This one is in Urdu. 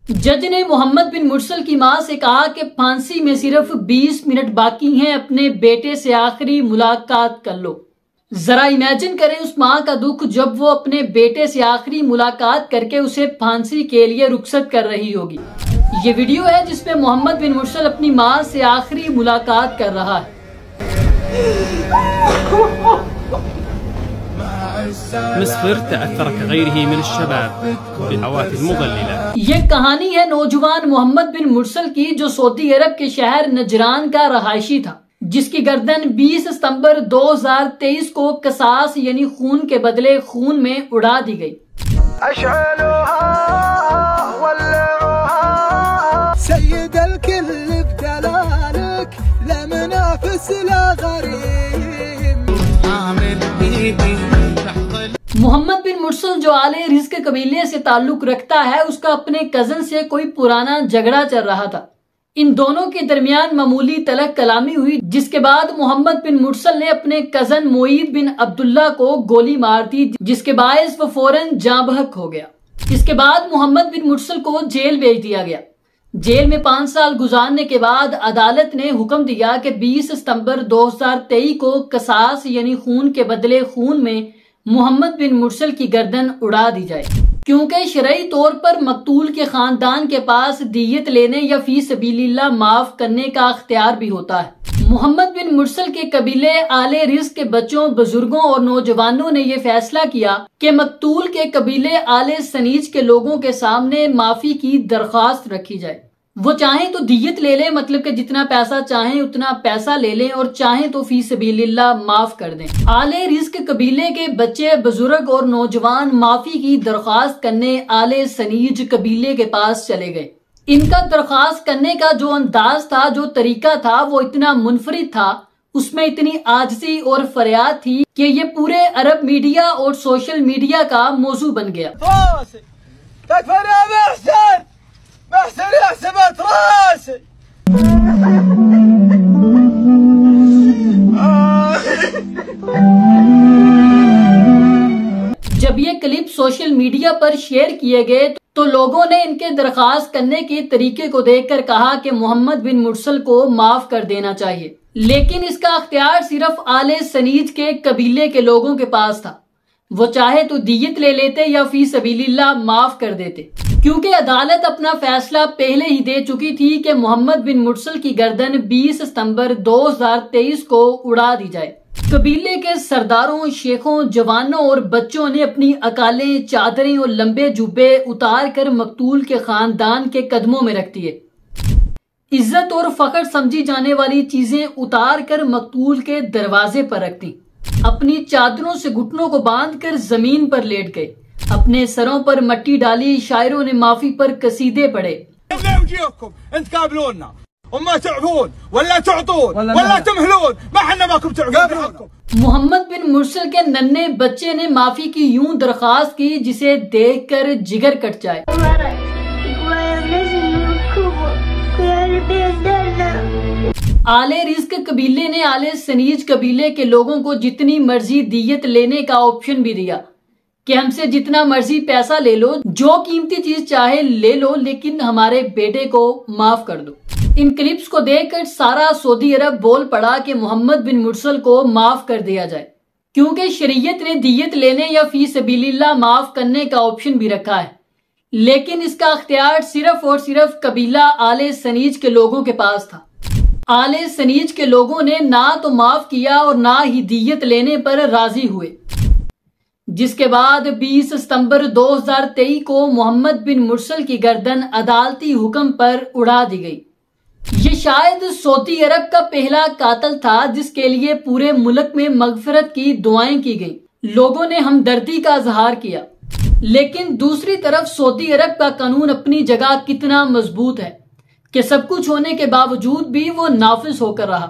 جج نے محمد بن مرسل کی ماں سے کہا کہ پھانسی میں صرف 20 منٹ باقی ہیں، اپنے بیٹے سے آخری ملاقات کر لو۔ ذرا امیجن کریں اس ماں کا دکھ جب وہ اپنے بیٹے سے آخری ملاقات کر کے اسے پھانسی کے لیے رخصت کر رہی ہوگی۔ یہ ویڈیو ہے جس میں محمد بن مرسل اپنی ماں سے آخری ملاقات کر رہا ہے۔ مصر تأثر كغيره من الشباب بالحوافز مضللة۔ یہ کہانی ہے نوجوان محمد بن مرسل کی، جو سعودی عرب کے شہر نجران کا رہائشی تھا، جس کی گردن 20 ستمبر 2023 کو قصاص یعنی خون کے بدلے خون میں اڑا دی گئی۔ سيد الكل بدلالك لا منافس لا غريم عامل بيدي محمد بن مرسل جو آل رزق قبیلے سے تعلق رکھتا ہے، اس کا اپنے کزن سے کوئی پرانا جھگڑا چل رہا تھا۔ ان دونوں کے درمیان معمولی تلق کلامی ہوئی، جس کے بعد محمد بن مرسل نے اپنے کزن معید بن عبداللہ کو گولی مار دی، جس کے باعث وہ فوراً جاں بحق ہو گیا۔ اس کے بعد محمد بن مرسل کو جیل بھیج دیا گیا۔ جیل میں 5 سال گزارنے کے بعد عدالت نے حکم دیا کہ 20 ستمبر 2023 کو قصاص یعنی خون کے بدلے خون میں محمد بن مرسل کی گردن اڑا دی جائے، کیونکہ شرعی طور پر مقتول کے خاندان کے پاس دیت لینے یا فی سبیل اللہ معاف کرنے کا اختیار بھی ہوتا ہے۔ محمد بن مرسل کے قبیلے آل رزق کے بچوں، بزرگوں اور نوجوانوں نے یہ فیصلہ کیا کہ مقتول کے قبیلے آل سنیج کے لوگوں کے سامنے معافی کی درخواست رکھی جائے۔ وہ چاہیں تو دیت لے لیں، مطلب کہ جتنا پیسہ چاہیں اتنا پیسہ لے لیں، اور چاہیں تو فی سبیل اللہ معاف کر دیں۔ آل رزق قبیلے کے بچے، بزرگ اور نوجوان معافی کی درخواست کرنے آل سنیج قبیلے کے پاس چلے گئے۔ ان کا درخواست کرنے کا جو انداز تھا، جو طریقہ تھا، وہ اتنا منفرد تھا، اس میں اتنی عاجزی اور فریاد تھی کہ یہ پورے عرب میڈیا اور سوشل میڈیا کا موضوع بن گیا۔ محسن احسبت راسي جب یہ کلپ سوشل میڈیا پر شیئر کیے گئے تو لوگوں نے ان کے درخواست کرنے کے طریقے کو دیکھ کر کہا کہ محمد بن مرسل کو معاف کر دینا چاہیے، لیکن اس کا اختیار صرف آل سنیج کے قبیلے کے لوگوں کے پاس تھا۔ وہ چاہے تو دیت لے لیتے یا فی سبیل اللہ معاف کر دیتے، کیونکہ عدالت اپنا فیصلہ پہلے ہی دے چکی تھی کہ محمد بن مرسل کی گردن 20 ستمبر 2023 کو اڑا دی جائے۔ قبیلے کے سرداروں، شیخوں، جوانوں اور بچوں نے اپنی اکالیں، چادریں اور لمبے جوبے اتار کر مقتول کے خاندان کے قدموں میں رکھ دیے۔ عزت اور فخر سمجھی جانے والی چیزیں اتار کر مقتول کے دروازے پر رکھ دیں۔ اپنی چادروں سے گھٹنوں کو باندھ کر زمین پر لیٹ گئے، اپنے سروں پر مٹی ڈالی، شاعروں نے معافی پر قصیدے پڑھے۔ محمد بن مرسل کے ننھے بچے نے معافی کی یوں درخواست کی جسے دیکھ کر جگر کٹ جائے۔ آل رزق قبیلے نے آل سنیج قبیلے کے لوگوں کو جتنی مرضی دیت لینے کا آپشن بھی دیا کہ ہم سے جتنا مرضی پیسہ لے لو، جو قیمتی چیز چاہے لے لو، لیکن ہمارے بیٹے کو معاف کر دو۔ ان کلپس کو دیکھ کر سارا سعودی عرب بول پڑا کہ محمد بن مرسل کو معاف کر دیا جائے، کیونکہ شریعت نے دیت لینے یا فی سبیل اللہ معاف کرنے کا آپشن بھی رکھا ہے، لیکن اس کا اختیار صرف اور صرف قبیلہ آل سنیج کے لوگوں کے پاس تھا۔ آل سنیج کے لوگوں نے نہ تو معاف کیا اور نہ ہی دیت لینے پر راضی ہوئے، جس کے بعد 20 ستمبر 2023 کو محمد بن مرسل کی گردن عدالتی حکم پر اڑا دی گئی۔ یہ شاید سعودی عرب کا پہلا قاتل تھا جس کے لیے پورے ملک میں مغفرت کی دعائیں کی گئیں، لوگوں نے ہمدردی کا اظہار کیا۔ لیکن دوسری طرف سعودی عرب کا قانون اپنی جگہ کتنا مضبوط ہے کہ سب کچھ ہونے کے باوجود بھی وہ نافذ ہو کر رہا۔